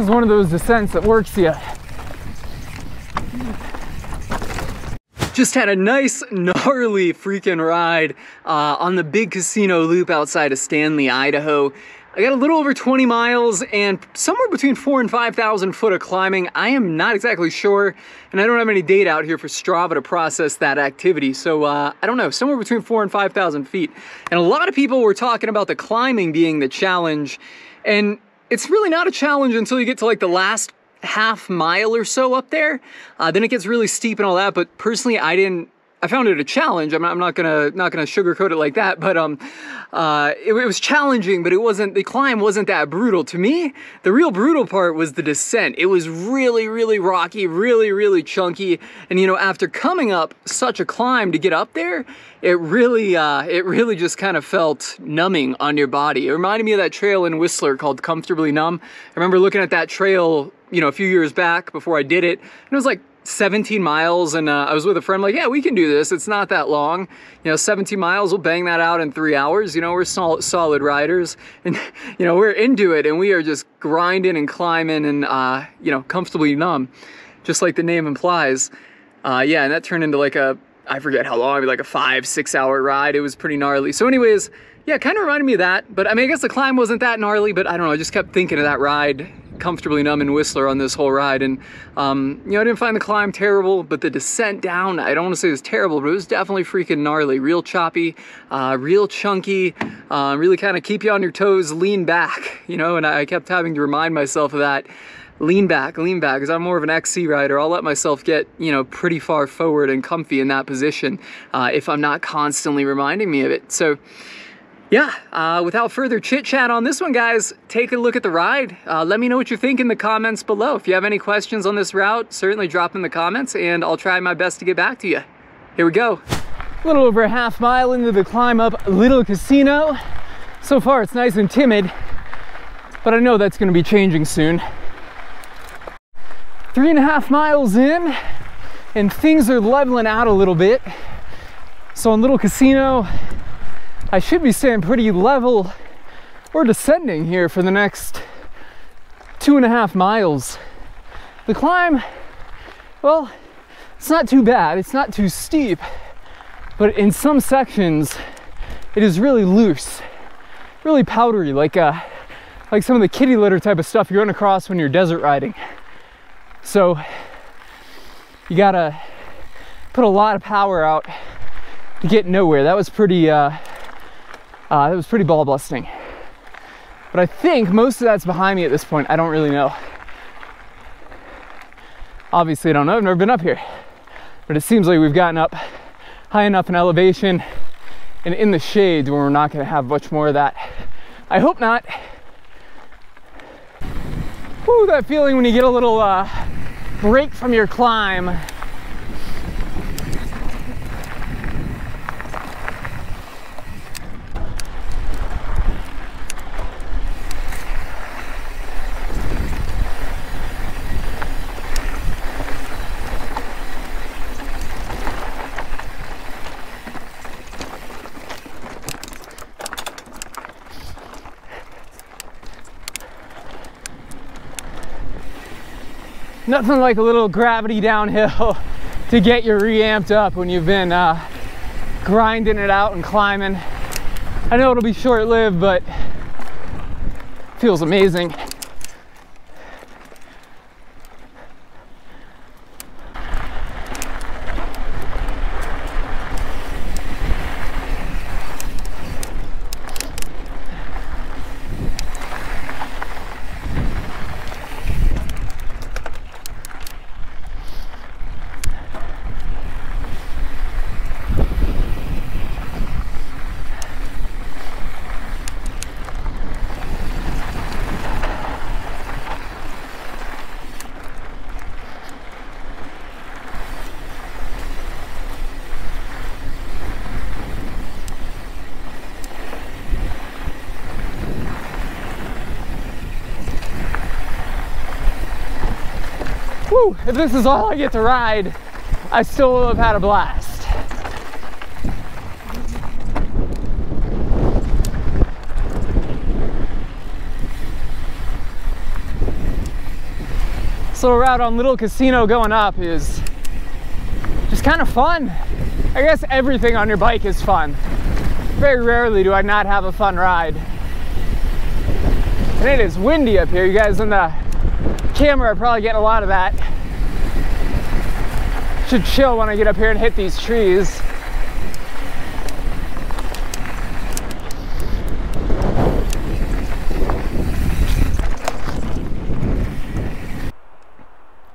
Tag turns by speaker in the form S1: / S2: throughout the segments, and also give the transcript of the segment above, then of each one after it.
S1: This is one of those descents that works you. Just had a nice, gnarly freaking ride on the big casino loop outside of Stanley, Idaho. I got a little over 20 miles and somewhere between 4,000 and 5,000 foot of climbing. I am not exactly sure, and I don't have any data out here for Strava to process that activity. So I don't know, somewhere between 4,000 and 5,000 feet. And a lot of people were talking about the climbing being the challenge. And it's really not a challenge until you get to like the last half mile or so up there. Then it gets really steep and all that. But personally, I found it a challenge. I'm not gonna sugarcoat it like that, but it was challenging, but the climb wasn't that brutal. To me, the real brutal part was the descent. It was really, really rocky, really, really chunky. And you know, after coming up such a climb to get up there, it really just kind of felt numbing on your body. It reminded me of that trail in Whistler called Comfortably Numb. I remember looking at that trail, you know, a few years back before I did it, and it was like 17 miles, and I was with a friend like, yeah, we can do this. It's not that long. You know, 17 miles, we'll bang that out in 3 hours. You know, we're solid riders, and, you know, we're into it, and we are just grinding and climbing and, you know, comfortably numb, just like the name implies. Yeah, and that turned into like I forget how long, like a 5-6 hour ride. It was pretty gnarly. So anyways, yeah, kind of reminded me of that. But I mean, I guess the climb wasn't that gnarly, but I don't know, I just kept thinking of that ride, Comfortably Numb in Whistler, on this whole ride. And you know, I didn't find the climb terrible, but the descent down, I don't want to say it was terrible, but it was definitely freaking gnarly, real choppy, real chunky, really kind of keep you on your toes, lean back, you know. And I kept having to remind myself of that, lean back, because I'm more of an XC rider. I'll let myself get, you know, pretty far forward and comfy in that position if I'm not constantly reminding me of it. So yeah, without further chit chat on this one, guys, take a look at the ride. Let me know what you think in the comments below. If you have any questions on this route, certainly drop in the comments and I'll try my best to get back to you. Here we go. A little over a half mile into the climb up Little Casino. So far it's nice and timid, but I know that's gonna be changing soon. 3.5 miles in and things are leveling out a little bit. So on Little Casino, I should be staying pretty level or descending here for the next 2.5 miles. The climb, well, it's not too bad. It's not too steep, but in some sections, it is really loose, really powdery, like some of the kitty litter type of stuff you're going across when you're desert riding. So you gotta put a lot of power out to get nowhere. That was pretty ball busting. But I think most of that's behind me at this point. I don't really know. Obviously I don't know, I've never been up here. But it seems like we've gotten up high enough in elevation and in the shades where we're not gonna have much more of that. I hope not. Whew, that feeling when you get a little break from your climb. Nothing like a little gravity downhill to get you re-amped up when you've been grinding it out and climbing. I know it'll be short-lived, but it feels amazing. Whew, if this is all I get to ride, I still will have had a blast. This little route on Little Casino going up is just kind of fun. I guess everything on your bike is fun. Very rarely do I not have a fun ride. And it is windy up here. You guys on the camera are probably getting a lot of that. Should chill when I get up here and hit these trees.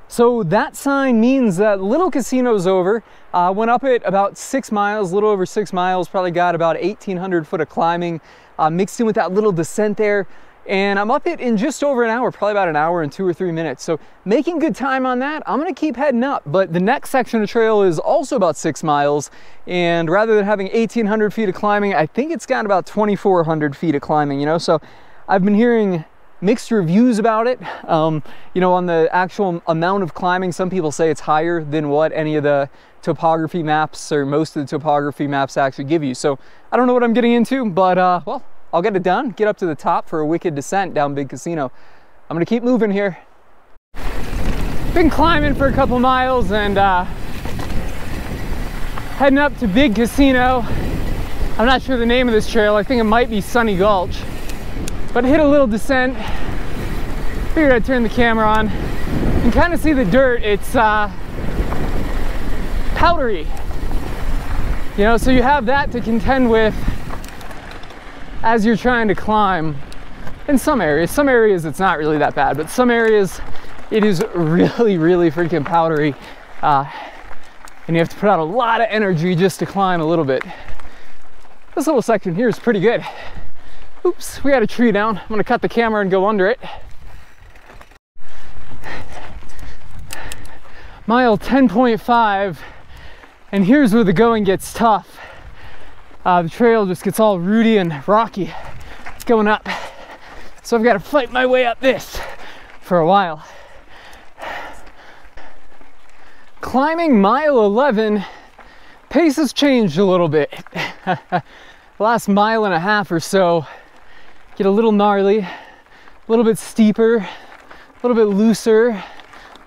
S1: So that sign means that Little Casino's over. Went up it about 6 miles, a little over 6 miles, probably got about 1,800 foot of climbing, mixed in with that little descent there. And I'm up it in just over an hour, probably about an hour and 2 or 3 minutes. So making good time on that. I'm gonna keep heading up, but the next section of trail is also about 6 miles. And rather than having 1,800 feet of climbing, I think it's got about 2,400 feet of climbing, you know? So I've been hearing mixed reviews about it. You know, on the actual amount of climbing, some people say it's higher than what any of the topography maps or most of the topography maps actually give you. So I don't know what I'm getting into, but well, I'll get it done, get up to the top for a wicked descent down Big Casino. I'm gonna keep moving here. Been climbing for a couple miles and heading up to Big Casino. I'm not sure the name of this trail. I think it might be Sunny Gulch. But hit a little descent. Figured I'd turn the camera on and kind of see the dirt. It's powdery. You know, so you have that to contend with as you're trying to climb. In some areas it's not really that bad, but some areas it is really, really freaking powdery. And you have to put out a lot of energy just to climb a little bit. This little section here is pretty good. Oops, we got a tree down. I'm gonna cut the camera and go under it. Mile 10.5, and here's where the going gets tough. The trail just gets all rooty and rocky. It's going up. So I've got to fight my way up this for a while. Climbing mile 11, pace has changed a little bit. The last mile and a half or so, get a little gnarly, a little bit steeper, a little bit looser, a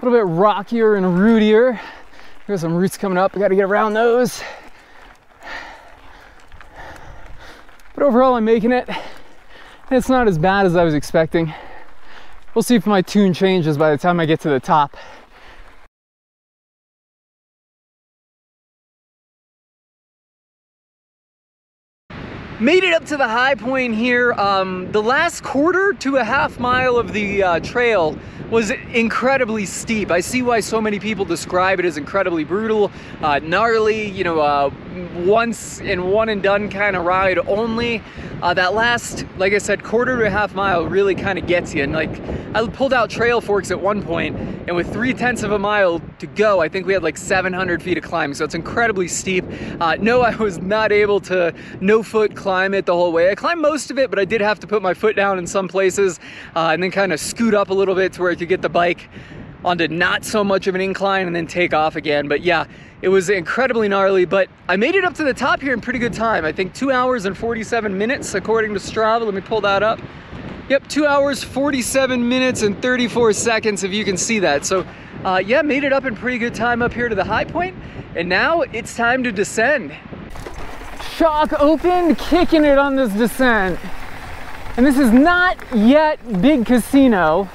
S1: little bit rockier and rootier. There's some roots coming up, I gotta get around those. But overall I'm making it. It's not as bad as I was expecting. We'll see if my tune changes by the time I get to the top. Made it up to the high point here. The last quarter to a half mile of the trail was incredibly steep. I see why so many people describe it as incredibly brutal, gnarly, you know, once and one and done kind of ride only. That last, like I said, quarter to a half mile really kind of gets you. And like, I pulled out trail forks at one point, and with 3/10 of a mile to go, I think we had like 700 feet of climbing. So it's incredibly steep. No, I was not able to no foot climb it the whole way. I climbed most of it, but I did have to put my foot down in some places and then kind of scoot up a little bit to where I could get the bike onto not so much of an incline and then take off again. But yeah, it was incredibly gnarly, but I made it up to the top here in pretty good time. I think 2 hours and 47 minutes according to Strava. Let me pull that up. Yep, 2 hours, 47 minutes and 34 seconds, if you can see that. So yeah, made it up in pretty good time up here to the high point. And now it's time to descend. Shock open, kicking it on this descent. And this is not yet Big Casino.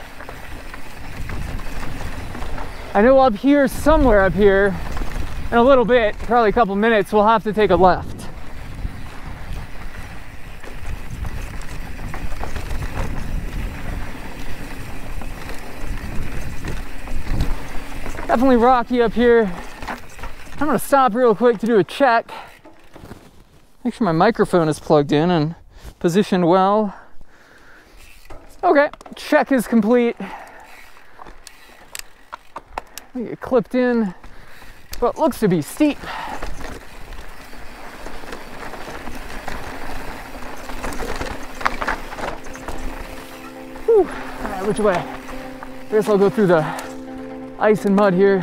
S1: I know up here, somewhere up here, in a little bit, probably a couple minutes, we'll have to take a left. Definitely rocky up here. I'm gonna stop real quick to do a check. Make sure my microphone is plugged in and positioned well. Okay, check is complete. We get clipped in what looks to be steep. Whew. All right, which way? I guess I'll go through the ice and mud here.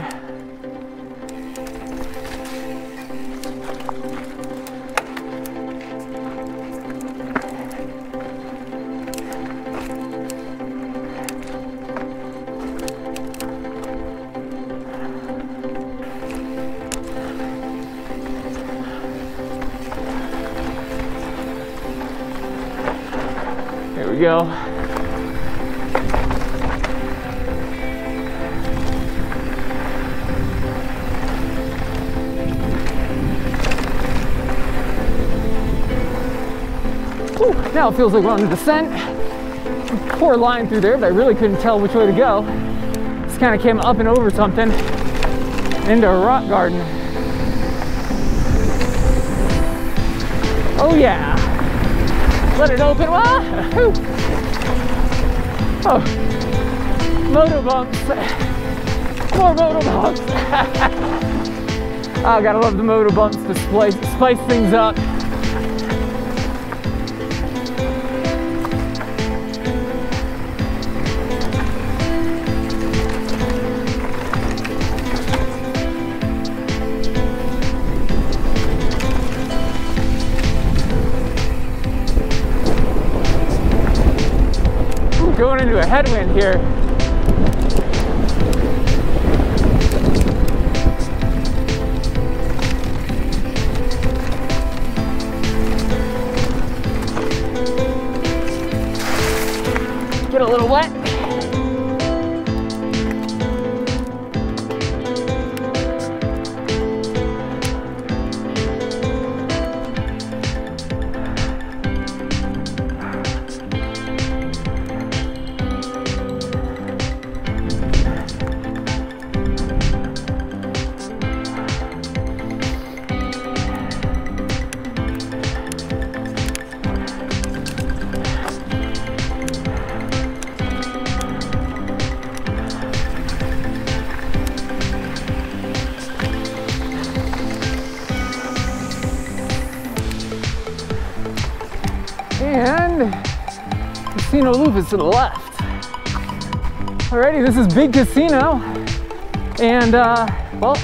S2: There we go. Whew, now it feels like we're on the descent. Poor line through there, but I really couldn't tell which way to go. Just kind of came up and over something into a rock garden. Oh yeah. Let it open. Wahoo! Oh, moto bumps. More moto bumps. Oh, gotta love the moto bumps to spice things up. Going into a headwind here. Get a little wet. And Casino Loop is to the left. Alrighty, this is Big Casino. And well,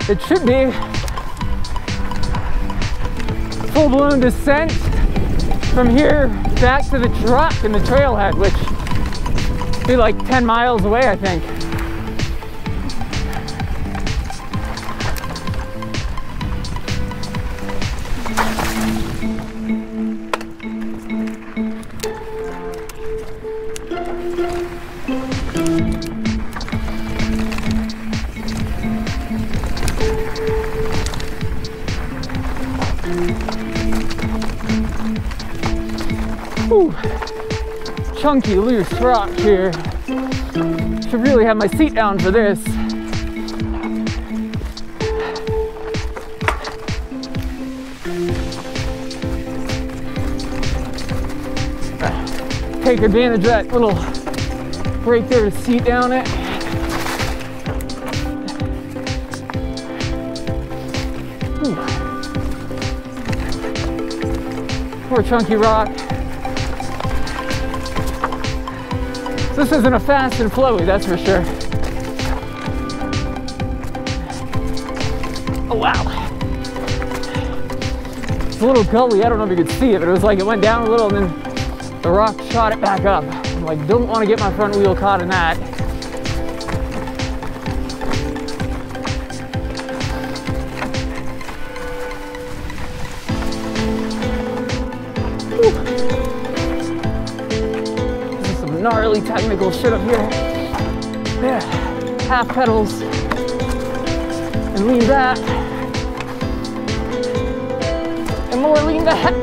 S2: it should be full-blown descent from here back to the drop in the trailhead, which would be like 10 miles away, I think. Whew. Chunky loose rock here. Should really have my seat down for this. Take advantage of that little break there to seat down it. Whew. Poor chunky rock. This isn't a fast and flowy, that's for sure. Oh wow. It's a little gully, I don't know if you could see it, but it was like it went down a little and then the rock shot it back up. I'm like, don't want to get my front wheel caught in that. Whew. This is some gnarly technical shit up here. Yeah, half pedals and lean back. And more lean back.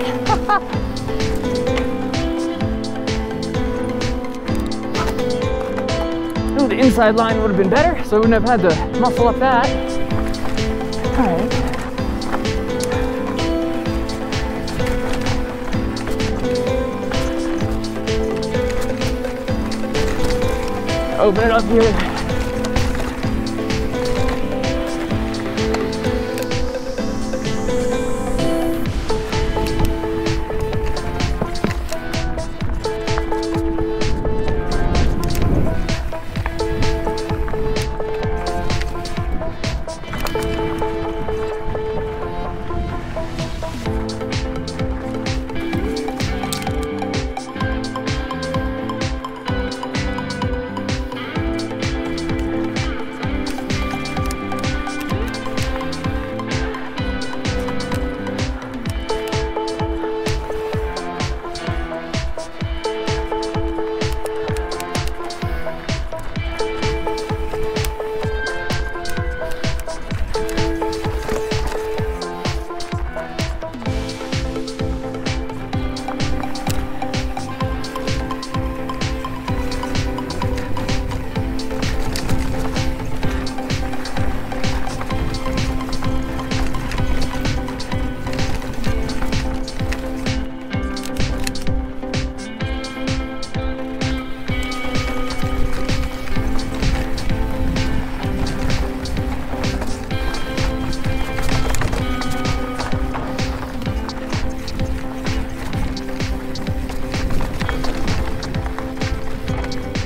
S2: Ooh, the inside line would have been better, so I wouldn't have had to muscle up that. All right. Open it up here.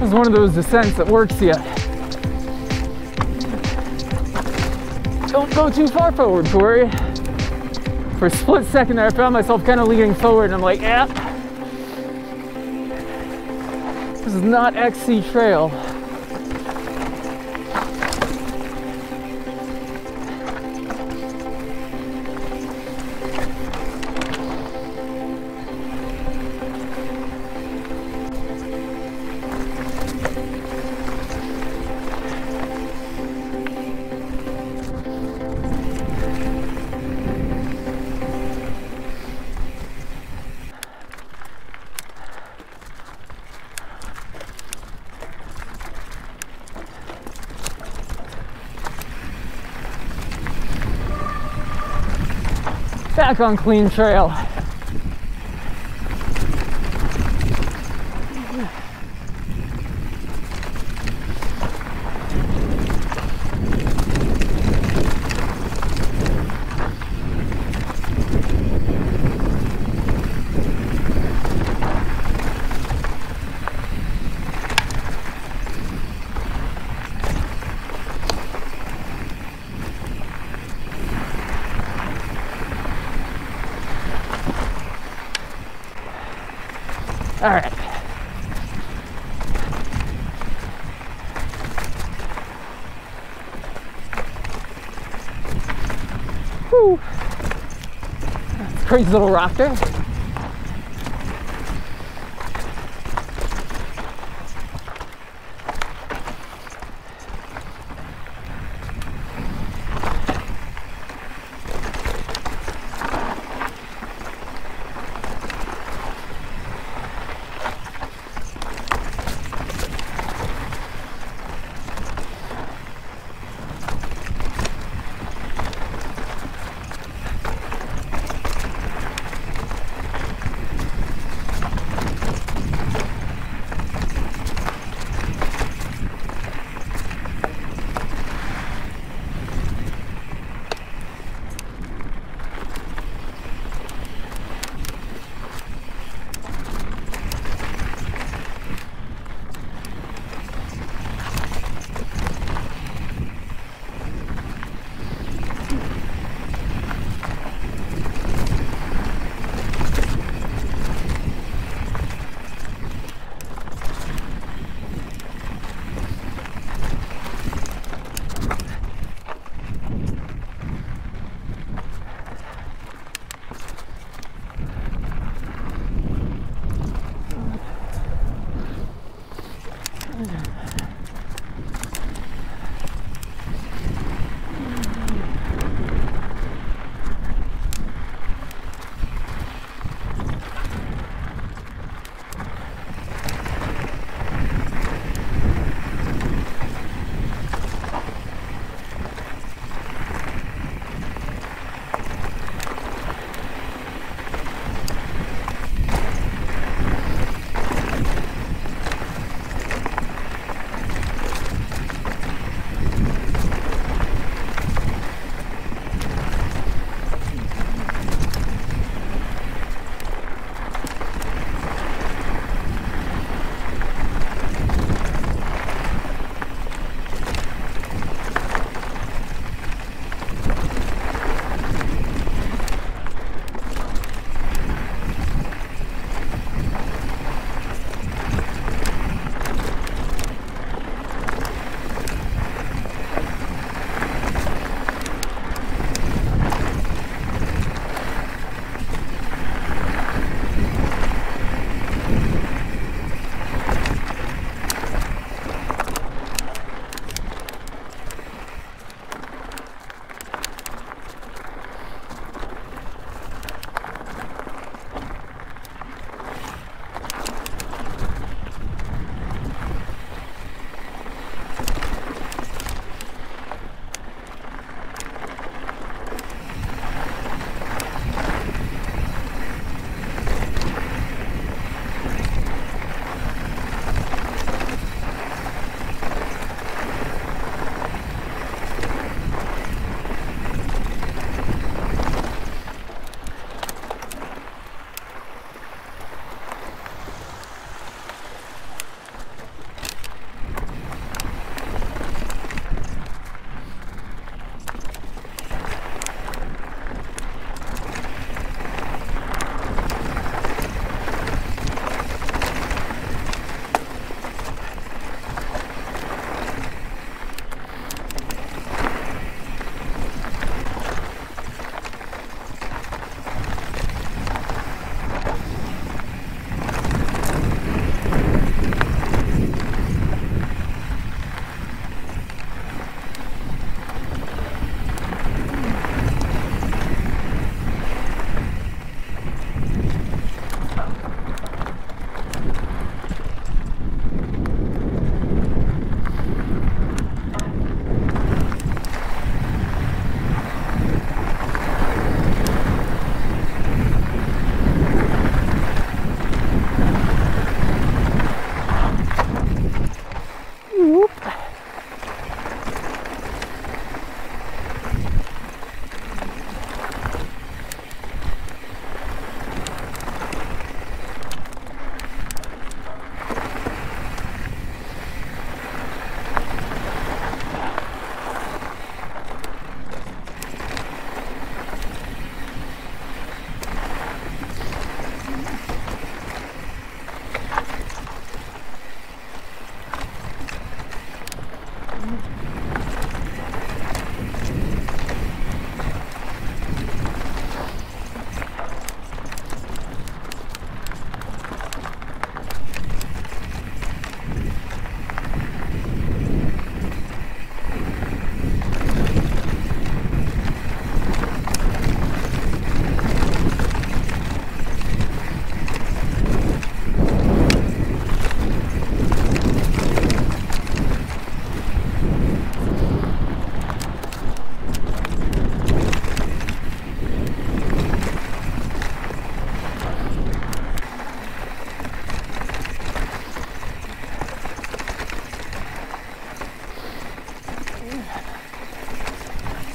S2: is one of those descents that works yet. Don't go too far forward, Corey. For a split second there, I found myself kind of leaning forward, and I'm like, yeah, this is not XC Trail. Back on clean trail. All right. Whew. That's a crazy little rock there.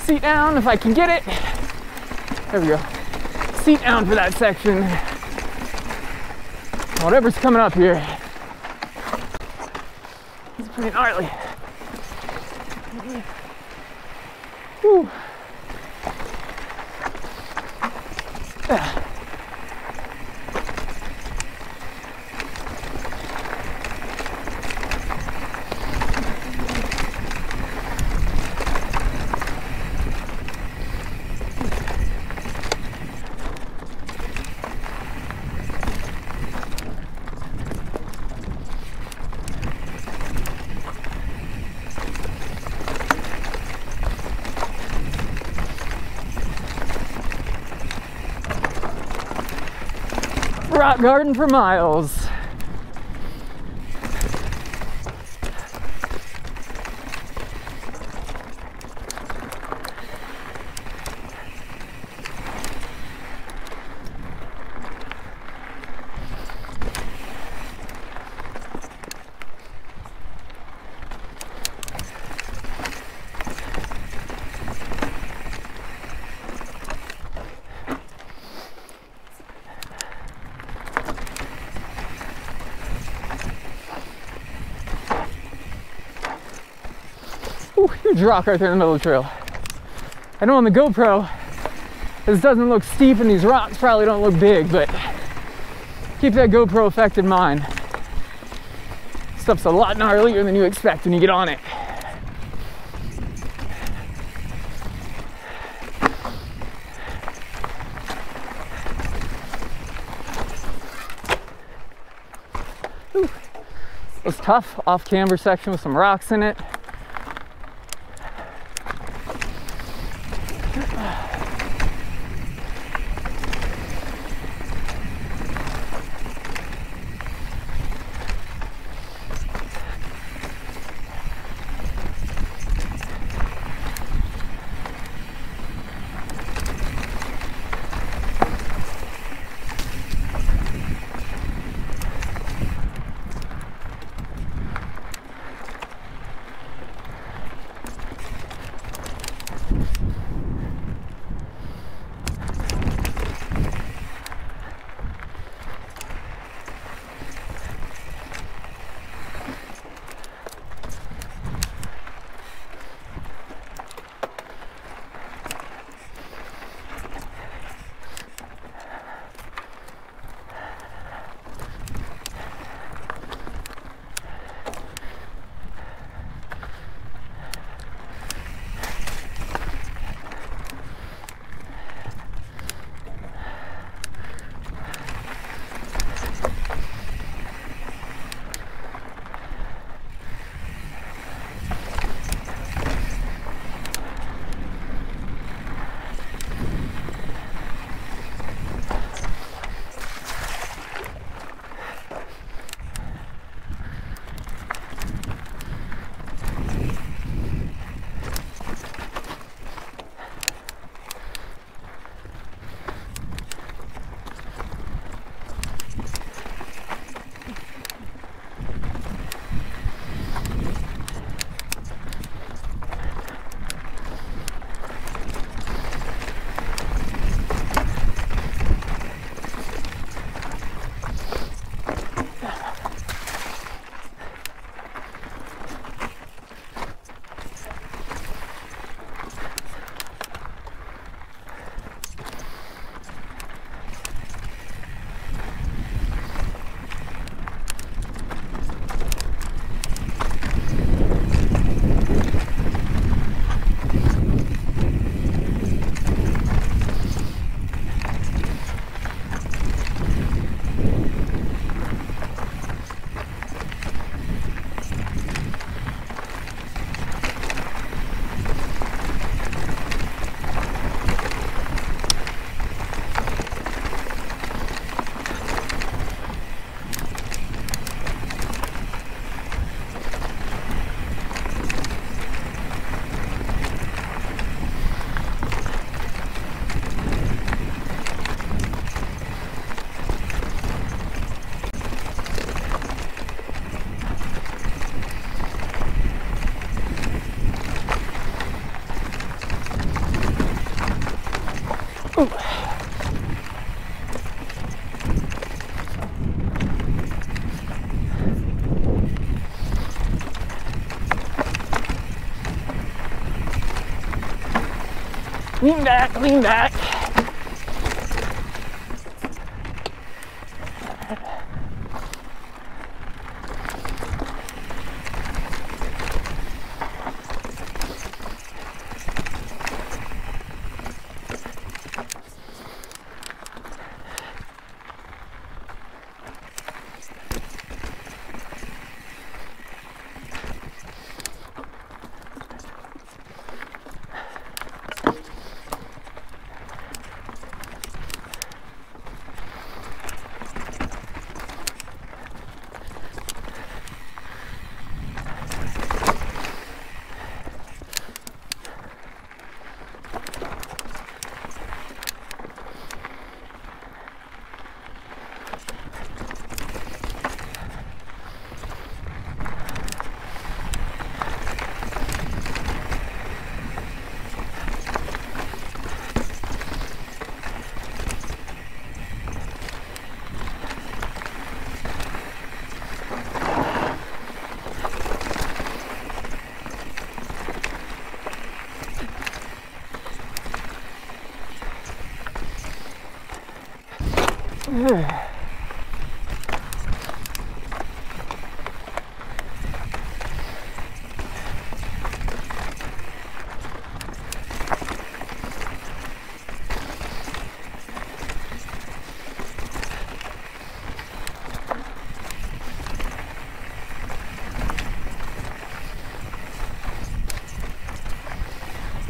S2: seat down if I can get it. There we go. Seat down for that section. Whatever's coming up here. It's pretty gnarly. Whew. Rock garden for miles. Ooh, huge rock right there in the middle of the trail. I know on the GoPro, this doesn't look steep and these rocks probably don't look big, but keep that GoPro effect in mind. Stuff's a lot gnarlier than you expect when you get on it. Ooh. It was tough, off-camber section with some rocks in it. Lean back, lean back.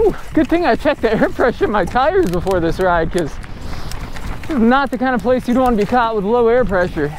S2: Ooh, good thing I checked the air pressure in my tires before this ride, because this is not the kind of place you'd want to be caught with low air pressure.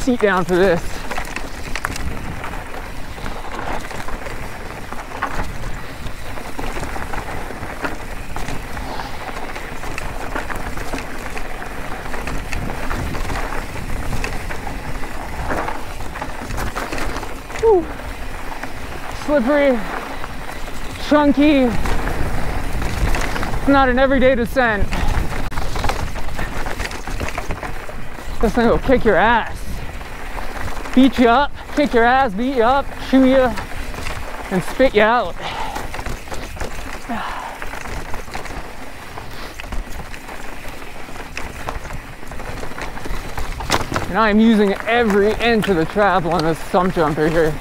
S2: Seat down for this. Whew. Slippery, chunky. It's not an everyday descent. This thing will kick your ass. Beat you up, kick your ass, beat you up, chew you, and spit you out. And I am using every inch of the travel on this sump jumper here.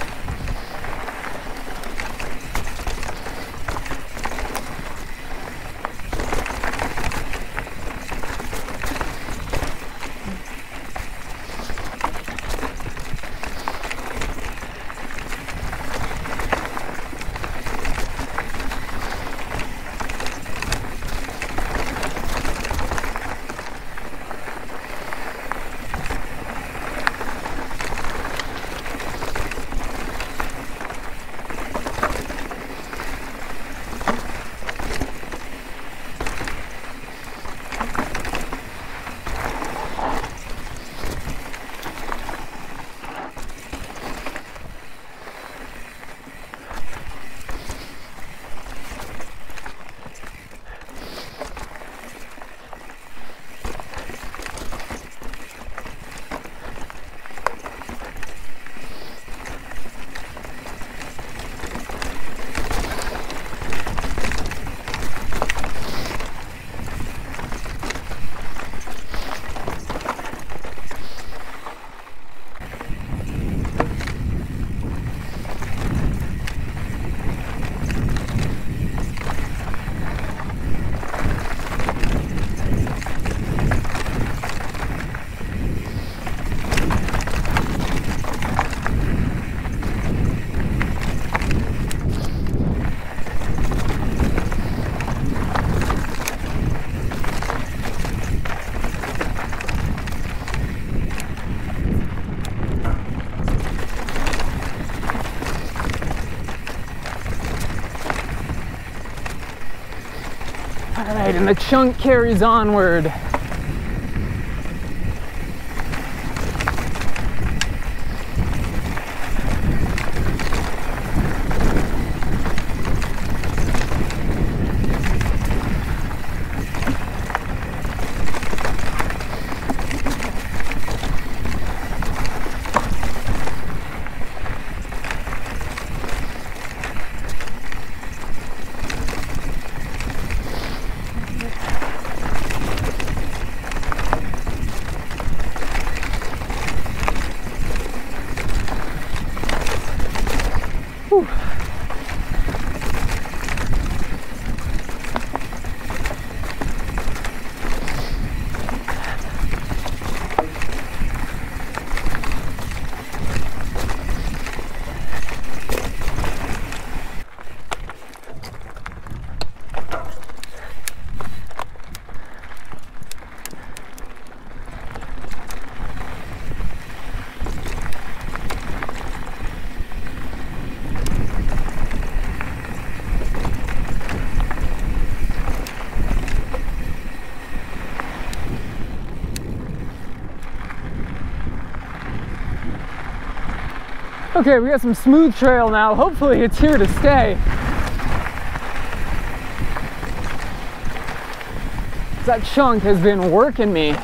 S2: right, and the chunk carries onward. Whew. Okay, we got some smooth trail now. Hopefully it's here to stay. That chunk has been working me.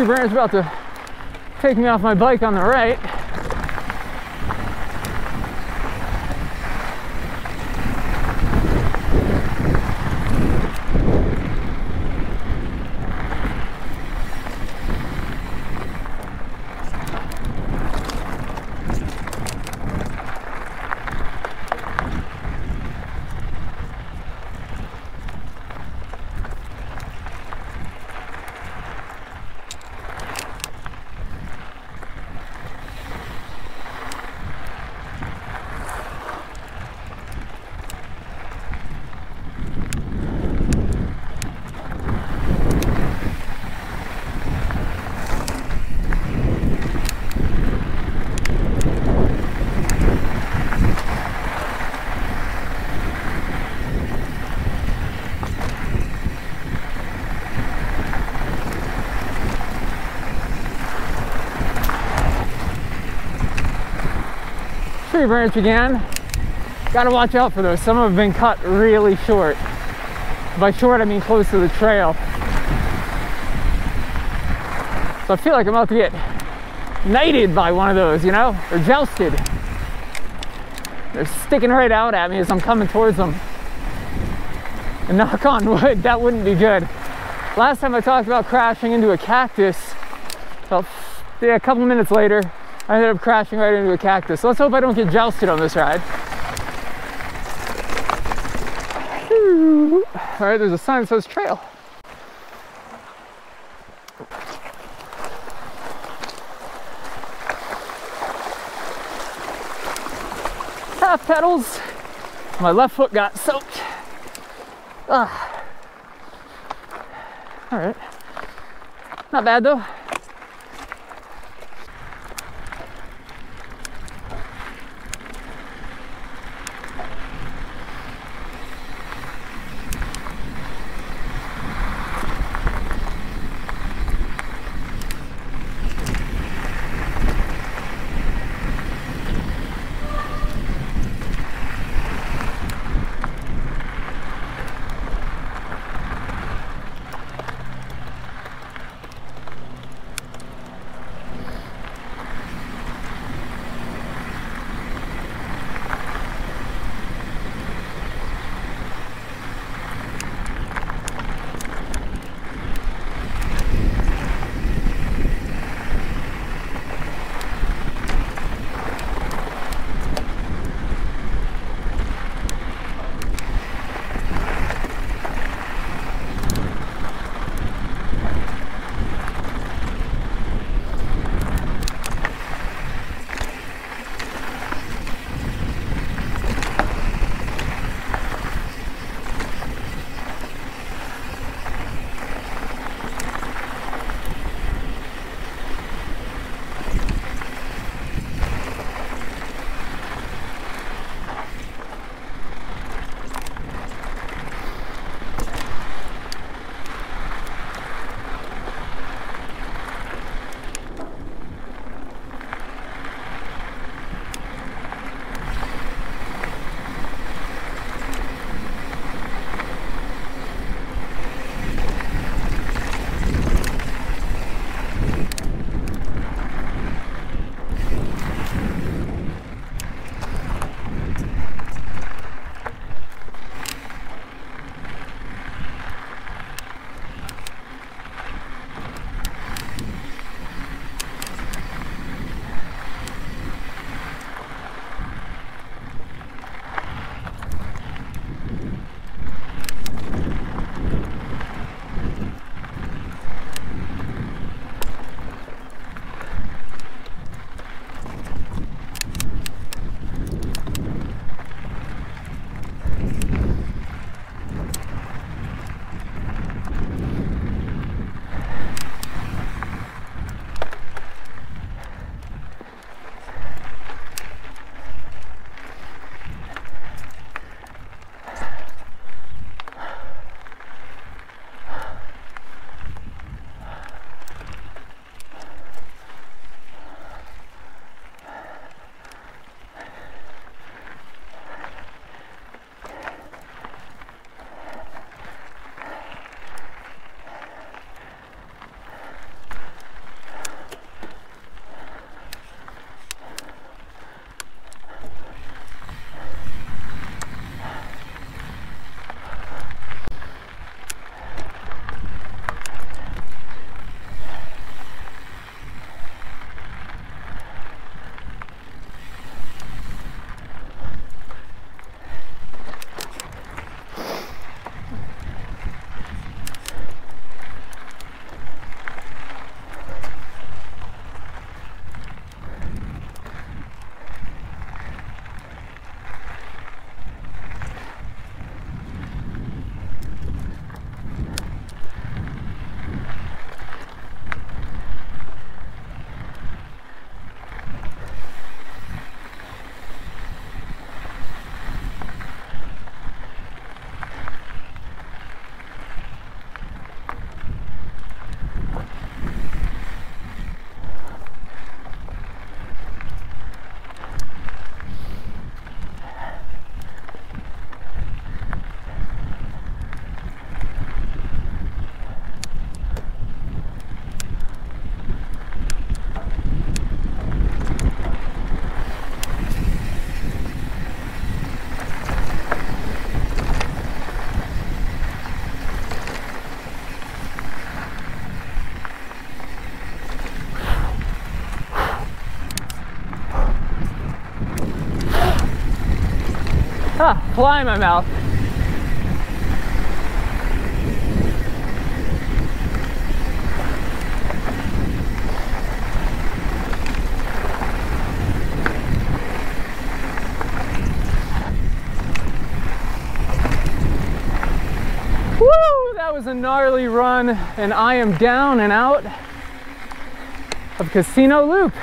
S2: Tree branch about to take me off my bike on the right. Tree branch again. Gotta watch out for those. Some have been cut really short. By short, I mean close to the trail. So I feel like I'm about to get knighted by one of those, you know, or jousted. They're sticking right out at me as I'm coming towards them. And knock on wood, that wouldn't be good. Last time I talked about crashing into a cactus, about a couple minutes later, I ended up crashing right into a cactus. So let's hope I don't get jousted on this ride. All right, there's a sign that says trail. Half pedals. My left foot got soaked. Ah. All right. Not bad though. fly in my mouth. Woo! That was a gnarly run, and I am down and out of Casino Loop.